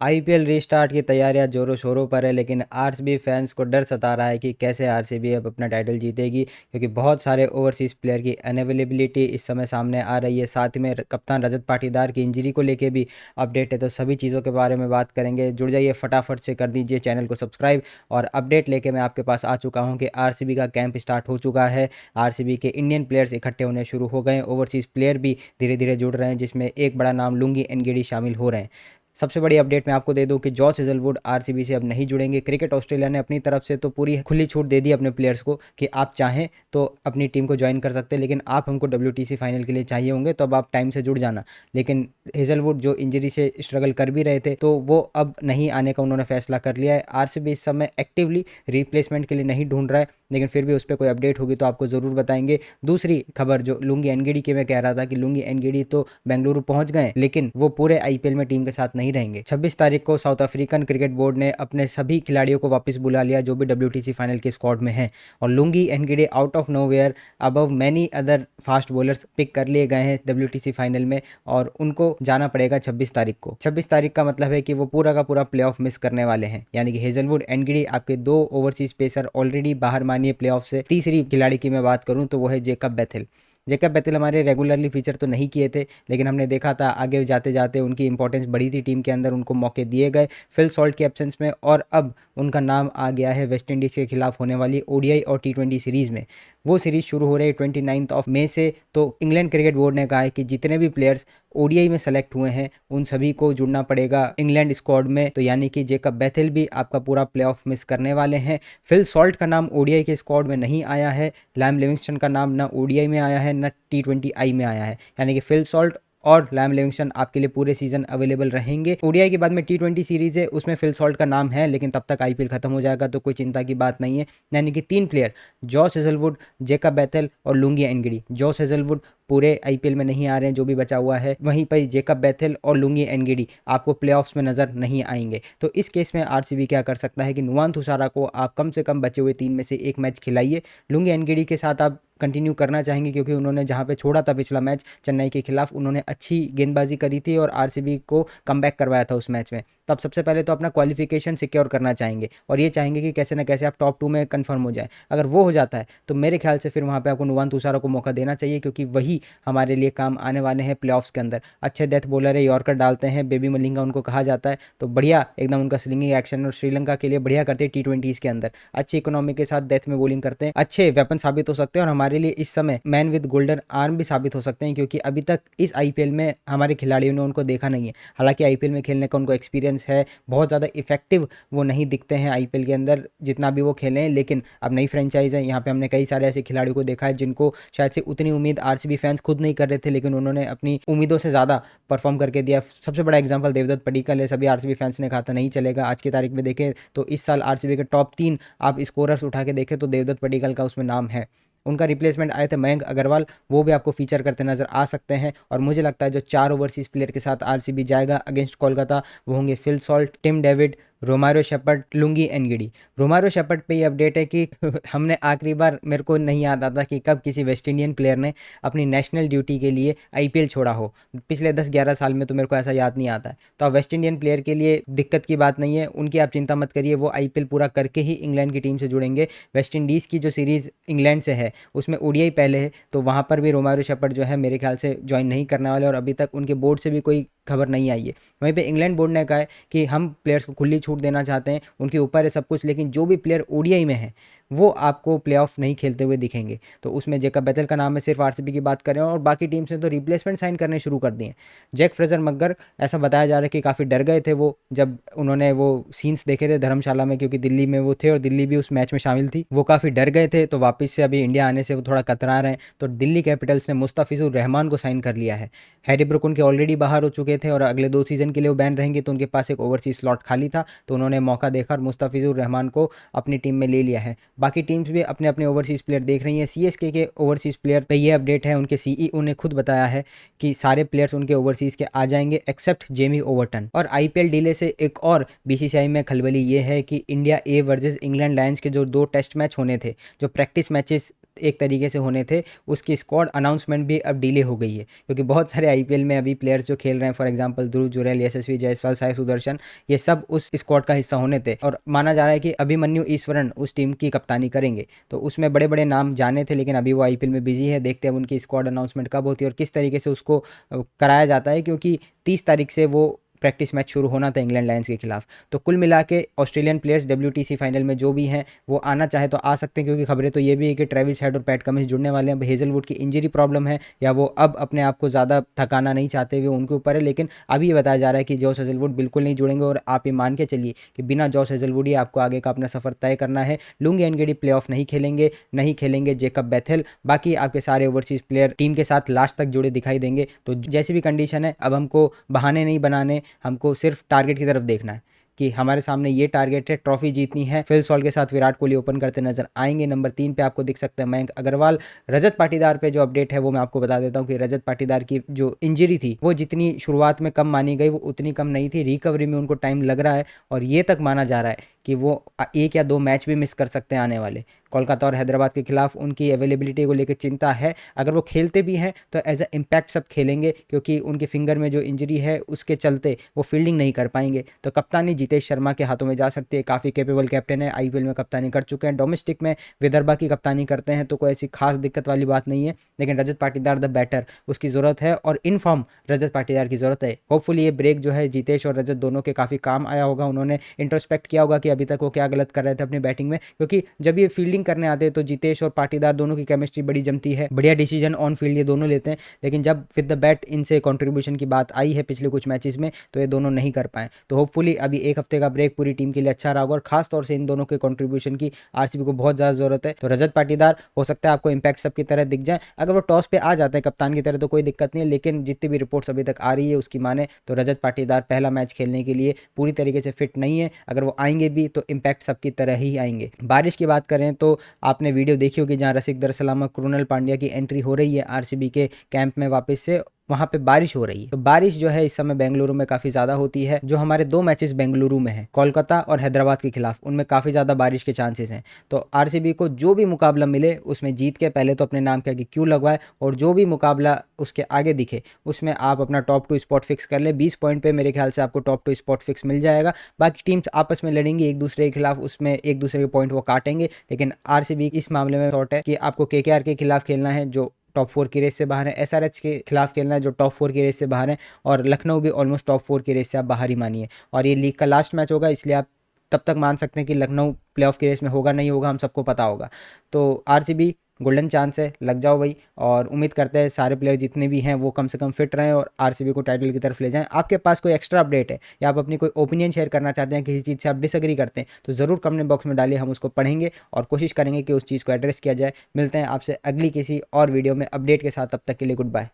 IPL restart की तैयारियां जोरों शोरों पर है, लेकिन आरसीबी फैंस को डर सता रहा है कि कैसे आरसीबी अब अपना टाइटल जीतेगी, क्योंकि बहुत सारे ओवरसीज़ प्लेयर की अनअवेलेबिलिटी इस समय सामने आ रही है। साथ ही में कप्तान रजत पाटीदार की इंजरी को लेके भी अपडेट है। तो सभी चीज़ों के बारे में बात करेंगे। जुड़ जाइए, फटाफट से कर दीजिए चैनल को सब्सक्राइब। और अपडेट लेके मैं आपके पास आ चुका हूँ कि आरसीबी का कैंप स्टार्ट हो चुका है। आरसीबी के इंडियन प्लेयर्स इकट्ठे होने शुरू हो गए, ओवरसीज़ प्लेयर भी धीरे धीरे जुड़ रहे हैं, जिसमें एक बड़ा नाम लुंगी एनगिडी शामिल हो रहे हैं। सबसे बड़ी अपडेट मैं आपको दे दूं कि जॉस हेजलवुड आरसीबी से अब नहीं जुड़ेंगे। क्रिकेट ऑस्ट्रेलिया ने अपनी तरफ से तो पूरी खुली छूट दे दी अपने प्लेयर्स को कि आप चाहें तो अपनी टीम को ज्वाइन कर सकते हैं, लेकिन आप हमको डब्ल्यूटीसी फाइनल के लिए चाहिए होंगे तो अब आप टाइम से जुड़ जाना। लेकिन हेजलवुड जो इंजरी से स्ट्रगल कर भी रहे थे, तो वो अब नहीं आने का उन्होंने फैसला कर लिया है। आरसीबी इस समय एक्टिवली रिप्लेसमेंट के लिए नहीं ढूंढ रहा है, लेकिन फिर भी उस पर कोई अपडेट होगी तो आपको ज़रूर बताएंगे। दूसरी खबर जो लुंगी एनगिडी की मैं कह रहा था कि लुंगी एनगिडी तो बेंगलुरु पहुंच गए, लेकिन वो पूरे आईपीएल में टीम के साथ नहीं रहेंगे। 26 तारीख को साउथ अफ्रीकन क्रिकेट बोर्ड ने अपने सभी खिलाड़ियों को वापस बुला लिया जो भी डब्ल्यूटीसी फाइनल के स्क्वाड में हैं, और Lungi Ngidi out of nowhere above many other fast bowlers pick कर लिए गए हैं डब्ल्यूटीसी फाइनल में, और उनको जाना पड़ेगा 26 तारीख को। 26 तारीख का मतलब है कि वो पूरा का पूरा प्लेऑफ मिस करने वाले हैं। यानी कि हेजलवुड एनगिडी आपके दो ओवरसीज पेसर ऑलरेडी बाहर मानिए प्लेऑफ से। तीसरी खिलाड़ी की मैं बात करूं तो वो है जेकब बेथेल। जेकब बेथेल हमारे रेगुलरली फीचर तो नहीं किए थे, लेकिन हमने देखा था आगे जाते जाते उनकी इंपॉर्टेंस बढ़ी थी टीम के अंदर, उनको मौके दिए गए फिल सॉल्ट के एब्सेंस में, और अब उनका नाम आ गया है वेस्ट इंडीज़ के खिलाफ होने वाली ओडीआई और टी20 सीरीज़ में। वो सीरीज़ शुरू हो रही है 29 ऑफ मई से। तो इंग्लैंड क्रिकेट बोर्ड ने कहा है कि जितने भी प्लेयर्स ओडीआई में सेलेक्ट हुए हैं उन सभी को जुड़ना पड़ेगा इंग्लैंड स्क्वाड में। तो यानी कि जेकब बेथेल भी आपका पूरा प्लेऑफ मिस करने वाले हैं। फिल सॉल्ट का नाम ओडीआई के स्क्वाड में नहीं आया है। लैम लिविंगस्टन का नाम ना ओडीआई में आया है ना टी20 में आया है। यानी कि फिल सॉल्ट और लैम लिविंगस्टन आपके लिए पूरे सीजन अवेलेबल रहेंगे। ओडीआई के बाद में टी20 सीरीज है, उसमें फिल सॉल्ट का नाम है, लेकिन तब तक आईपीएल खत्म हो जाएगा तो कोई चिंता की बात नहीं है। यानी कि 3 player Josh Hazlewood, Jacob Bethell और लुंगी एनगिडी। जॉस हेजलवुड पूरे आईपीएल में नहीं आ रहे हैं जो भी बचा हुआ है, वहीं पर जेकब बेथेल और लुंगी एनगिडी आपको प्लेऑफ्स में नजर नहीं आएंगे। तो इस केस में आरसीबी क्या कर सकता है कि नुवान थुसारा को आप कम से कम बचे हुए 3 में से एक मैच खिलाइए। लुंगी एनगिडी के साथ आप कंटिन्यू करना चाहेंगे, क्योंकि उन्होंने जहां पे छोड़ा था पिछला मैच चेन्नई के खिलाफ, उन्होंने अच्छी गेंदबाजी करी थी और आरसीबी को कमबैक करवाया था उस मैच में। तो आप सबसे पहले तो अपना क्वालिफिकेशन सिक्योर करना चाहेंगे और ये चाहेंगे कि कैसे ना कैसे आप टॉप 2 में कंफर्म हो जाए। अगर वो हो जाता है तो मेरे ख्याल से फिर वहाँ पे आपको नुवान तुषारा को मौका देना चाहिए, क्योंकि वही हमारे लिए काम आने वाले हैं प्लेऑफ्स के अंदर। अच्छे डेथ बॉलर है, यॉर्कर डालते हैं, बेबी मलिंगा उनको कहा जाता है, तो बढ़िया एकदम उनका स्लिंगिंग एक्शन और श्रीलंका के लिए बढ़िया करते हैं टी20 के अंदर। अच्छी इकोनॉमी के साथ डेथ में बॉलिंग करते हैं, अच्छे वेपन साबित हो सकते हैं और हमारे लिए इस समय मैन विद गोल्डन आर्म भी साबित हो सकते हैं, क्योंकि अभी तक इस आईपीएल में हमारे खिलाड़ियों ने उनको देखा नहीं है। हालांकि आईपीएल में खेलने का उनको एक्सपीरियंस है, बहुत ज़्यादा इफेक्टिव वो नहीं दिखते हैं आईपीएल के अंदर जितना भी वो खेले हैं, लेकिन अब नई फ्रेंचाइज है, यहाँ पे हमने कई सारे ऐसे खिलाड़ियों को देखा है जिनको शायद से उतनी उम्मीद आरसीबी फैंस खुद नहीं कर रहे थे, लेकिन उन्होंने अपनी उम्मीदों से ज़्यादा परफॉर्म करके दिया। सबसे बड़ा एग्जाम्पल देवदत्त पडिक्कल है, सभी आरसीबी फैंस ने कहा था नहीं चलेगा। आज की तारीख में देखें तो इस साल आरसीबी के टॉप 3 आप स्कोरर्स उठा के देखें तो देवदत्त पडिक्कल का उसमें नाम है। उनका रिप्लेसमेंट आए थे मयंक अग्रवाल, वो भी आपको फीचर करते नजर आ सकते हैं। और मुझे लगता है जो 4 ओवरसीज प्लेयर के साथ आरसीबी जाएगा अगेंस्ट कोलकाता, वो होंगे Phil Salt, Tim David, Romario Shepherd, Lungi Ngidi. Romario Shepherd पे ये अपडेट है कि हमने आखिरी बार, मेरे को नहीं याद आता कि कब किसी वेस्ट इंडियन प्लेयर ने अपनी नेशनल ड्यूटी के लिए आईपीएल छोड़ा हो। पिछले 10-11 साल में तो मेरे को ऐसा याद नहीं आता है। तो अब वेस्ट इंडियन प्लेयर के लिए दिक्कत की बात नहीं है, उनकी आप चिंता मत करिए, वो आईपीएल पूरा करके ही इंग्लैंड की टीम से जुड़ेंगे। वेस्ट इंडीज़ की जो सीरीज़ इंग्लैंड से है उसमें ओडीआई पहले है, तो वहाँ पर भी रोमारो शेपर्ड जो है मेरे ख्याल से ज्वाइन नहीं करने वाले, और अभी तक उनके बोर्ड से भी कोई खबर नहीं आई है। वहीं पे इंग्लैंड बोर्ड ने कहा है कि हम प्लेयर्स को खुली छूट देना चाहते हैं, उनके ऊपर है सब कुछ, लेकिन जो भी प्लेयर ओडीआई में है वो आपको प्लेऑफ नहीं खेलते हुए दिखेंगे। तो उसमें जेकब बेथेल का नाम है, सिर्फ आरसीबी की बात करें, और बाकी टीम से तो रिप्लेसमेंट साइन करने शुरू कर दिए। जैक फ्रेजर मग्गर, ऐसा बताया जा रहा है कि काफ़ी डर गए थे वो जब उन्होंने वो सीन्स देखे थे धर्मशाला में, क्योंकि दिल्ली में वो थे और दिल्ली भी उस मैच में शामिल थी। वो काफ़ी डर गए थे, तो वापस से अभी इंडिया आने से वो थोड़ा कतरा रहे हैं। तो दिल्ली कैपिटल्स ने मुस्तफिजुर रहमान को साइन कर लिया है। हैरी ब्रुक उनके ऑलरेडी बाहर हो चुके थे और अगले 2 सीजन के लिए वो बैन रहेंगे, तो उनके पास एक ओवरसीज स्लॉट खाली था, तो उन्होंने मौका देखा और मुस्तफिजुर रहमान को अपनी टीम में ले लिया है। बाकी टीम्स भी अपने अपने ओवरसीज प्लेयर देख रही हैं। सीएसके के ओवरसीज प्लेयर पे ये अपडेट है, उनके सीईओ ने खुद बताया है कि सारे प्लेयर्स उनके ओवरसीज के आ जाएंगे एक्सेप्ट जेमी ओवरटन। और आईपीएल डिले से एक और बीसीसीआई में खलबली ये है कि India A versus England Lions के जो 2 टेस्ट मैच होने थे, जो प्रैक्टिस मैचेस एक तरीके से होने थे, उसकी स्क्वाड अनाउंसमेंट भी अब डिले हो गई है, क्योंकि बहुत सारे आईपीएल में अभी प्लेयर्स जो खेल रहे हैं, फॉर एग्जांपल ध्रुव जुरैल, यशस्वी जायसवाल, साई सुदर्शन, ये सब उस स्क्वाड का हिस्सा होने थे और माना जा रहा है कि अभिमन्यु ईश्वरन उस टीम की कप्तानी करेंगे। तो उसमें बड़े बड़े नाम जाने थे, लेकिन अभी वो आईपीएल में बिजी है। देखते हैं उनकी स्क्वाड अनाउंसमेंट कब होती है और किस तरीके से उसको कराया जाता है, क्योंकि 30 तारीख से वो प्रैक्टिस मैच शुरू होना था इंग्लैंड लायंस के खिलाफ। तो कुल मिला के ऑस्ट्रेलियन प्लेयर्स डब्ल्यूटीसी फाइनल में जो भी हैं वो आना चाहे तो आ सकते हैं, क्योंकि खबरें तो ये भी है कि ट्रेविस हेड और पैट कमिंस जुड़ने वाले हैं। हेजलवुड की इंजरी प्रॉब्लम है या वो अब अपने आप को ज़्यादा थकाना नहीं चाहते हुए, उनके ऊपर है। लेकिन अभी ये बताया जा रहा है कि जॉश हेजलवुड बिल्कुल नहीं जुड़ेंगे और आप ये मान के चलिए कि बिना जॉश हेजलवुड ही आपको आगे का अपना सफर तय करना है। लुंगी एनगेडी प्ले ऑफ नहीं खेलेंगे जेकब बेथेल, बाकी आपके सारे ओवरसीज प्लेयर टीम के साथ लास्ट तक जुड़े दिखाई देंगे। तो जैसी भी कंडीशन है, अब हमको बहाने नहीं बनाने, हमको सिर्फ टारगेट की तरफ देखना है कि हमारे सामने ये टारगेट है, ट्रॉफी जीतनी है। फिल सॉल्ट के साथ विराट कोहली ओपन करते नजर आएंगे। नंबर 3 पे आपको दिख सकता है मयंक अग्रवाल। रजत पाटीदार पे जो अपडेट है वो मैं आपको बता देता हूँ कि रजत पाटीदार की जो इंजरी थी वो जितनी शुरुआत में कम मानी गई वो उतनी कम नहीं थी। रिकवरी में उनको टाइम लग रहा है और ये तक माना जा रहा है कि वो 1 या 2 मैच भी मिस कर सकते हैं आने वाले। कोलकाता और हैदराबाद के खिलाफ उनकी अवेलेबिलिटी को लेकर चिंता है। अगर वो खेलते भी हैं तो एज अ इम्पैक्ट सब खेलेंगे, क्योंकि उनके फिंगर में जो इंजरी है उसके चलते वो फील्डिंग नहीं कर पाएंगे। तो कप्तानी जितेश शर्मा के हाथों में जा सकती है। काफ़ी कैपेबल कैप्टन है, आईपीएल में कप्तानी कर चुके हैं, डोमेस्टिक में विदर्भा की कप्तानी करते हैं, तो कोई ऐसी खास दिक्कत वाली बात नहीं है। लेकिन रजत पाटीदार द बैटर, उसकी ज़रूरत है और इन फॉर्म रजत पाटीदार की ज़रूरत है। होपफुली ये ब्रेक जो है जितेश और रजत दोनों के काफ़ी काम आया होगा। उन्होंने इंट्रोस्पेक्ट किया होगा कि अभी तक वो क्या गलत कर रहे थे अपनी बैटिंग में, क्योंकि जब ये फील्डिंग करने आते हैं तो जितेश और पाटीदार दोनों की केमिस्ट्री बड़ी जमती है, बढ़िया डिसीजन ऑन फील्ड ये दोनों लेते हैं। लेकिन जब विद द बैट इनसे कंट्रीब्यूशन की बात आई है पिछले कुछ मैचेस में तो ये दोनों नहीं कर पाए। तो होपफुली अभी एक हफ्ते का ब्रेक पूरी टीम के लिए अच्छा रहा होगा और खास तौर से इन दोनों के कंट्रीब्यूशन की आरसीबी को बहुत ज़्यादा जरूरत है। तो रजत पाटीदार हो सकता है आपको इंपैक्ट सबकी तरह दिख जाए। अगर वो टॉस पे आ जाते हैं कप्तान की तरह तो कोई दिक्कत नहीं है, लेकिन जितनी भी रिपोर्ट्स अभी तक आ रही है उसकी माने तो रजत पाटीदार पहला मैच खेलने के लिए पूरी तरीके से फिट नहीं है। अगर वो आएंगे भी तो इंपैक्ट सबकी तरह ही आएंगे। बारिश की बात करें तो आपने वीडियो देखी होगी जहां रसिक दरसलामा कृणाल पांड्या की एंट्री हो रही है आरसीबी के कैंप में वापस से, वहाँ पे बारिश हो रही है। तो बारिश जो है इस समय बेंगलुरु में काफ़ी ज़्यादा होती है। जो हमारे 2 मैचेस बेंगलुरु में हैं, कोलकाता और हैदराबाद के खिलाफ, उनमें काफ़ी ज़्यादा बारिश के चांसेस हैं। तो आरसीबी को जो भी मुकाबला मिले उसमें जीत के पहले तो अपने नाम के आगे क्यों लगवाए, और जो भी मुकाबला उसके आगे दिखे उसमें आप अपना टॉप 2 स्पॉट फिक्स कर ले। 20 पॉइंट पे मेरे ख्याल से आपको टॉप 2 स्पॉट फिक्स मिल जाएगा। बाकी टीम्स आपस में लड़ेंगी एक दूसरे के खिलाफ, उसमें एक दूसरे के पॉइंट वो काटेंगे। लेकिन आरसीबी इस मामले में शॉर्ट है कि आपको केकेआर के खिलाफ खेलना है जो टॉप 4 की रेस से बाहर है, एसआरएच के खिलाफ खेलना है जो टॉप 4 की रेस से बाहर है, और लखनऊ भी ऑलमोस्ट टॉप 4 की रेस से आप बाहर ही मानिए। और ये लीग का लास्ट मैच होगा, इसलिए आप तब तक मान सकते हैं कि लखनऊ प्लेऑफ की रेस में होगा नहीं होगा हम सबको पता होगा। तो आरसीबी गोल्डन चांस है, लग जाओ भाई। और उम्मीद करते हैं सारे प्लेयर जितने भी हैं वो कम से कम फिट रहें और आरसीबी को टाइटल की तरफ ले जाएं। आपके पास कोई एक्स्ट्रा अपडेट है या आप अपनी कोई ओपिनियन शेयर करना चाहते हैं, किसी चीज़ से आप डिसएग्री करते हैं तो ज़रूर कमेंट बॉक्स में डालिए, हम उसको पढ़ेंगे और कोशिश करेंगे कि उस चीज़ को एड्रेस किया जाए। मिलते हैं आपसे अगली किसी और वीडियो में अपडेट के साथ, तब तक के लिए गुड बाय।